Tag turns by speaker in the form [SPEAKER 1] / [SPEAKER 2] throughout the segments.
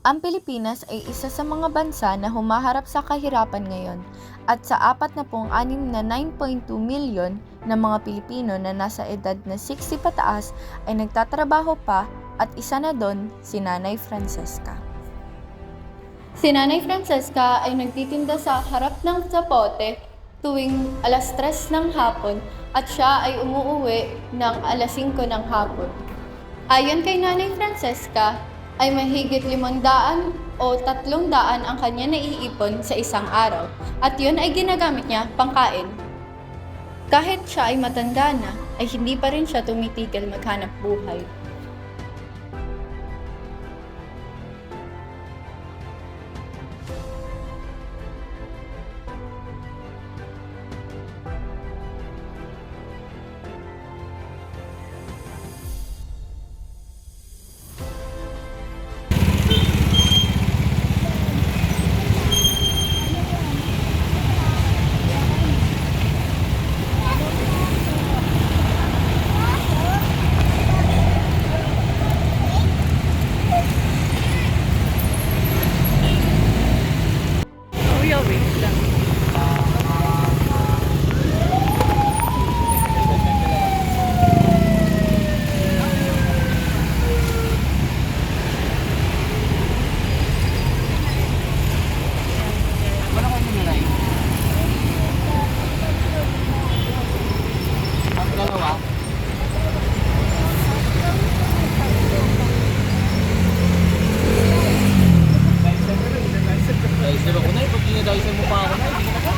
[SPEAKER 1] Ang Pilipinas ay isa sa mga bansa na humaharap sa kahirapan ngayon at sa 46 na 9.2 milyon na mga Pilipino na nasa edad na 60 pataas ay nagtatrabaho pa at isa na doon si Nanay Francesca. Si Nanay Francesca ay nagtitinda sa harap ng zapote tuwing alas 3 ng hapon at siya ay umuuwi ng alas 5 ng hapon. Ayon kay Nanay Francesca, ay mahigit 500 o 300 ang kanya naiipon sa isang araw at yun ay ginagamit niya pangkain. Kahit siya ay matanda na, ay hindi pa rin siya tumitigil maghanap buhay.
[SPEAKER 2] Kuya, wait lang.
[SPEAKER 3] Wala kayo nilay? Ang dalawa? Dicer ako na eh. Pag dinadicer mo pa ako na, hindi ka na.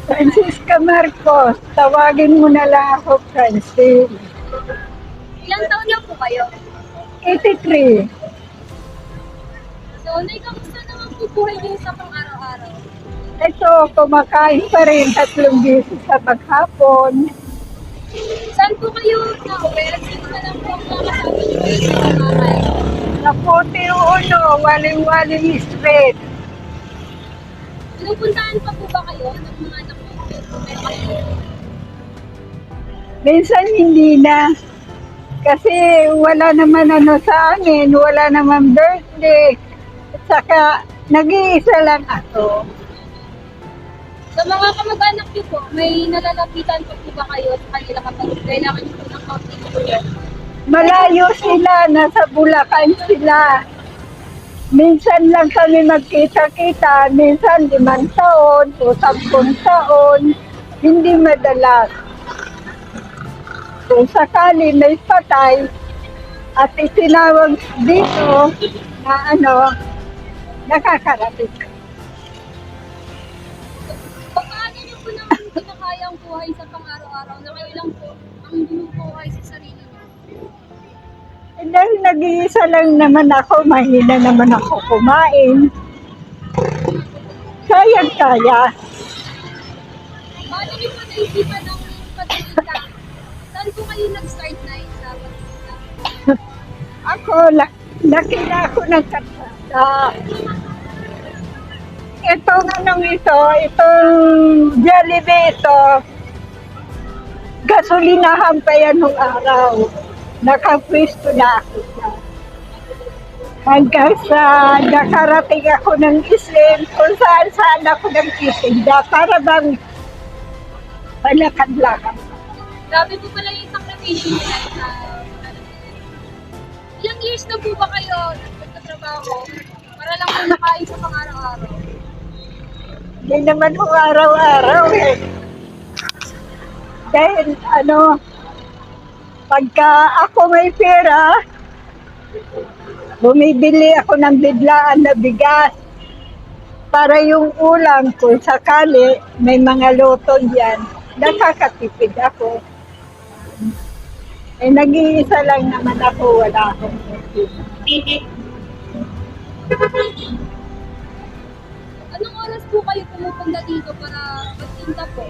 [SPEAKER 4] Francisca Marcos, tawagin mo na lang ako Francine.
[SPEAKER 5] Ilang taon na po kayo?
[SPEAKER 4] 83.
[SPEAKER 5] So, Nay, kamusta naman po buhay niyo sa pang-araw-araw?
[SPEAKER 4] Ito, kumakain pa rin 3 beses sa maghapon.
[SPEAKER 5] Saan po kayo na-uwi at sino na lang po ang mga kasama niyo sa pag-aaral?
[SPEAKER 4] Naputi uno, waling-waling street.
[SPEAKER 5] Pinupuntahan pa po ba kayo ng mga anak niyo? Meron kayo?
[SPEAKER 4] Minsan hindi na. Kasi wala naman ano sa amin, wala naman birthday. At saka, nag-iisa lang ako.
[SPEAKER 5] Sa mga kamag-anak niyo po, may nalalapitan pa po ba kayo sa kanila kapag kailangan niyo po ng kaunting tulong?
[SPEAKER 4] Malayo sila, nasa Bulacan sila. Minsan lang kami magkita-kita, minsan 5 taon o 10 taon, hindi madalas. Kung sakali may patay at itinawag dito na nakakarating.
[SPEAKER 5] Paano niyo po naman kinakayang buhay sa pang-araw-araw na kayo lang po ang bumubuhay sa sarili niyo?
[SPEAKER 4] Eh, dahil nag-iisa lang naman ako, mahina naman ako kumain. Kaya.
[SPEAKER 5] Paano niyo po naisipan ng pagtitinda? Saan po kayo nag-start na sa pagtitinda?
[SPEAKER 4] Ako, laki na ako ng katsada. Itong itong Jollibee ito, gasolinahan pa yan nung araw. Nakapwesto na ako dyan. Hanggang sa nakarating ako ng islim, kung saan ako nagtitinda, para bang palakad-lakad.
[SPEAKER 5] Grabe po pala yung sakripisyo nila sa ilang years na po ba kayo nagtatrabaho para lang po makain sa pang-araw-araw?
[SPEAKER 4] Hindi naman ho araw-araw eh. Dahil pagka ako may pera, bumibili ako ng biglaan na bigas para yung ulam kung sakali may mga luto diyan. Nakakatipid ako. Eh, nag-iisa lang naman ako, wala akong
[SPEAKER 5] Anong oras po kayo pumupunta dito para magtinda po?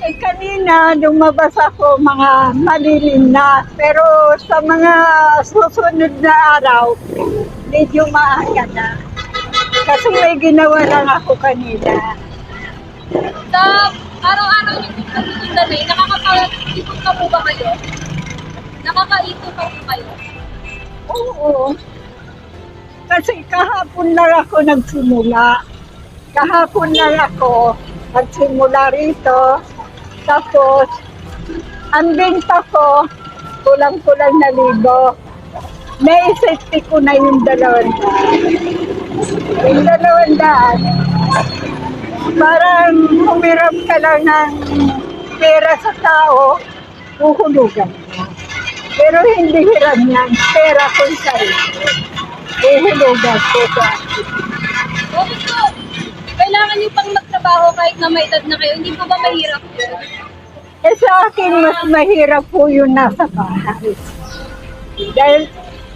[SPEAKER 4] Eh kanina lumabas ako mga malilim na, pero sa mga susunod na araw, medyo maaga na. Kasi may ginawa lang ako kanina.
[SPEAKER 5] Sa araw-araw niyo po pagtitinda na nakakapag-ipon pa po ba kayo? Nakakaipon pa po kayo?
[SPEAKER 4] Oo. Kasi kahapon lang ako nagsimula. Kahapon lang ako nagsimula rito. Tapos, ang benta ko, kulang-kulang na 1,000. Naisip ko na yung 200. Yung 200, parang humiram ka lang ng pera sa tao, uhulugan mo. Pero hindi hiram yan, pera kung sarili. Uhulugan ko sa akin.
[SPEAKER 5] Okay po. Kailangan niyo pang magtrabaho kahit na may edad na kayo. Hindi po ba mahirap po?
[SPEAKER 4] Eh sa akin, mas mahirap po yung nasa bahay. Dahil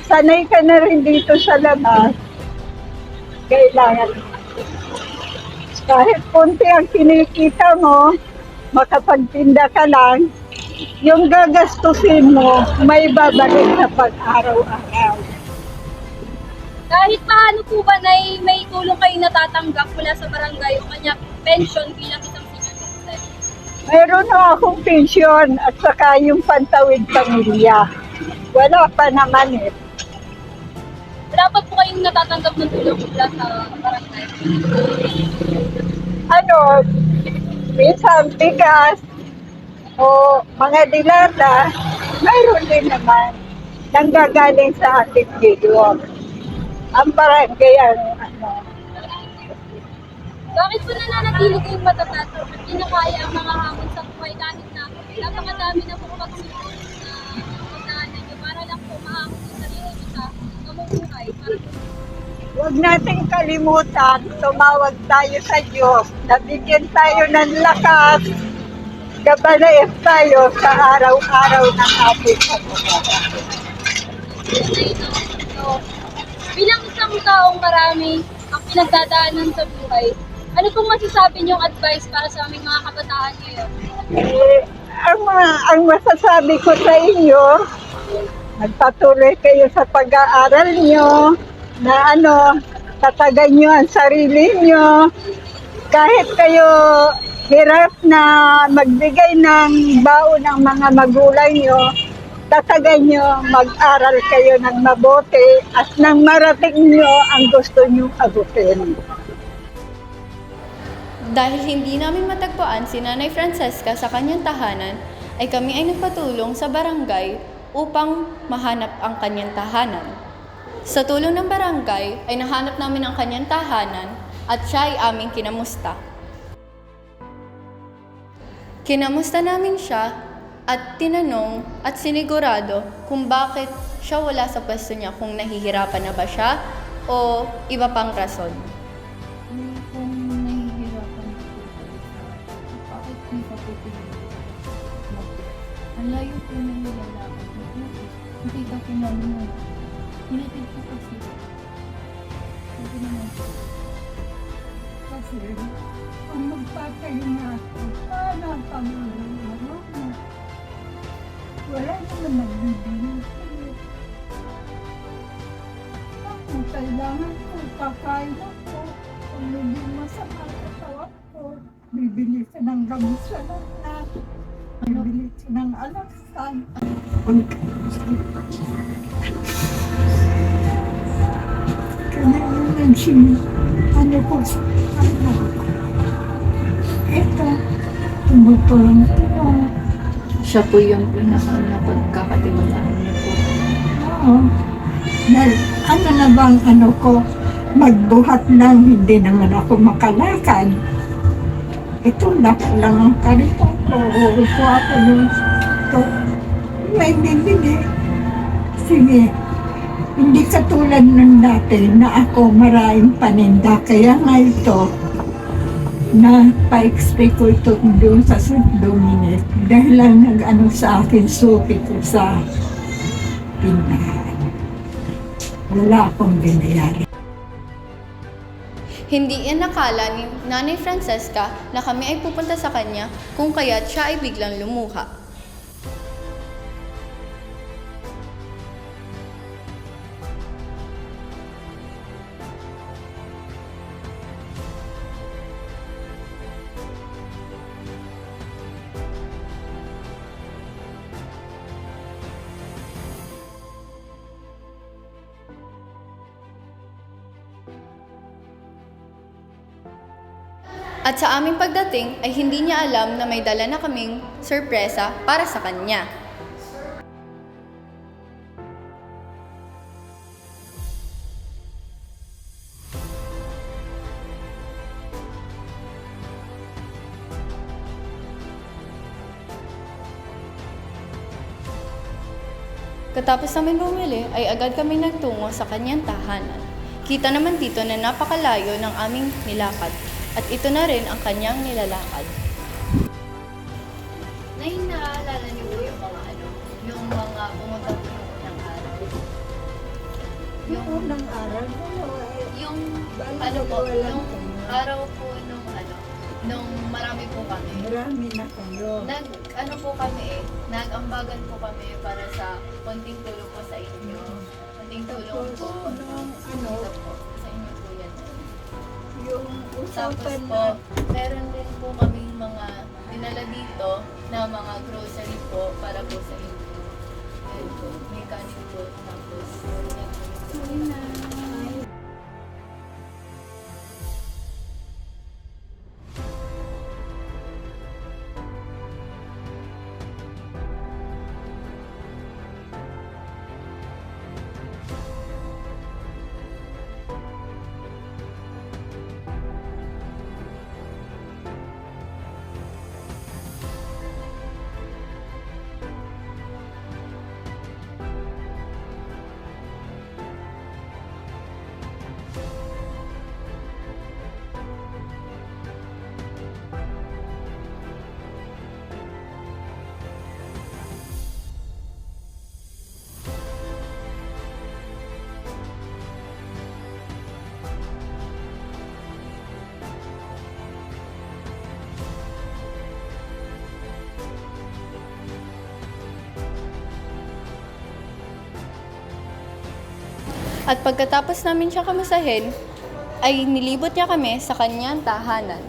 [SPEAKER 4] sanay ka na rin dito sa labas, kailangan kahit konti ang kinikita mo, makapagtinda ka lang, yung gagastusin mo, may babalik sa pag-araw-araw.
[SPEAKER 5] Kahit paano po ba na may tulong kayo natatanggap mula sa barangay o kanya pension bilang isang senior citizen?
[SPEAKER 4] Mayroon na akong pensyon at saka yung pantawid pamilya. Wala pa naman eh.
[SPEAKER 5] Wala pa po kayong natatanggap ng tulong mula sa barangay?
[SPEAKER 4] Ano, minsan bigas o mga dilata, mayroon din naman nanggagaling sa ating gilong. Ang barangay ang ano.
[SPEAKER 5] Bakit po nananatili kayong matatag at kinakaya ang mga hamon sa buhay kahit na napakadami na pong pagsubok na pagdaanan nyo para lang po mahamon yung sarili nyo sa mamumuhay?
[SPEAKER 4] Huwag nating kalimutan, tumawag tayo sa Diyos, nabigyan tayo ng lakas, gabanayan tayo sa araw-araw ng ating pagkakataon.
[SPEAKER 5] So, bilang isang taong marami ang pinagdadaanan sa buhay, ano pong masasabi niyong advice para sa aming mga kabataan ngayon?
[SPEAKER 4] Ang masasabi ko sa inyo, magpatuloy kayo sa pag-aaral nyo, na tatagan nyo ang sarili nyo, kahit kayo hirap na magbigay ng baon ng mga magulang nyo, tatagan nyo, mag-aral kayo ng mabuti at nang marating nyo ang gusto nyo abutin.
[SPEAKER 1] Dahil hindi namin matagpuan si Nanay Francesca sa kanyang tahanan, ay kami ay nagpatulong sa barangay upang mahanap ang kanyang tahanan. Sa tulong ng barangay ay nahanap namin ang kanyang tahanan at siya ay aming kinamusta. Kinamusta namin siya at tinanong at sinigurado kung bakit siya wala sa pwesto niya, kung nahihirapan na ba siya o iba pang rason.
[SPEAKER 2] Kung nahihirapan ako, bakit hindi ka po ang layo po ng nilalakad ko. Nakita ko namin na hinatid ko kasi. Sabi naman po.
[SPEAKER 4] Kasi kung magpatayo na ako, paano ang pamilya? Wala naman magbibigay. Ako, kailangan ko, kakain ako. Kung hindi masama sa tawag ko, bibili ka ng gamot sa lahat. Bibili ka ng alasan. Kaya nagsin, ko sa ano. Ito, tumutulong ito.
[SPEAKER 2] Siya po yung pinaka-napagkakatiwalaan niyo po.
[SPEAKER 4] Oo. Dahil na bang ko, magbuhat lang, hindi naman ako makalakad. Ito lang ang karito ko. Upo ako doon. Ito, may bibili. Sige. Hindi katulad nun dati na ako maraming paninda. Kaya nga ito, na pa-expect ko ito doon sa St. Dominic dahil lang sa akin suki ko sa pindahan. Wala akong binayari.
[SPEAKER 1] Hindi inakala ni Nanay Francesca na kami ay pupunta sa kanya kung kaya't siya ay biglang lumuha. At sa aming pagdating ay hindi niya alam na may dala na kaming sorpresa para sa kanya. Katapos namin bumili ay agad kami nagtungo sa kanyang tahanan. Kita naman dito na napakalayo ng aming nilakad at ito na rin ang kanyang nilalakad. Nay, naalala niyo po yung mga pumunta po ng unang araw?
[SPEAKER 4] Yung unang araw,
[SPEAKER 1] Yung
[SPEAKER 4] walang
[SPEAKER 1] yung araw po nung marami po kami.
[SPEAKER 4] marami na kayo.
[SPEAKER 1] Nag-ambagan po kami para sa konting tulong po sa inyo. Konting tulong po. Ito po, sa inyo po yan.
[SPEAKER 4] Yung
[SPEAKER 1] Tapos
[SPEAKER 4] usapan
[SPEAKER 1] po, meron din po kaming mga dinala dito na mga grocery po para po sa inyo. Ayan po, may kanin po. Tapos, at pagkatapos namin siya kamusahin, ay nilibot niya kami sa kanyang tahanan.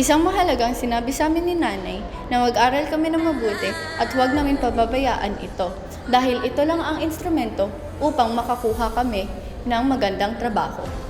[SPEAKER 1] Isang mahalagang sinabi sa amin ni Nanay na mag-aral kami ng mabuti at huwag namin pababayaan ito dahil ito lang ang instrumento upang makakuha kami ng magandang trabaho.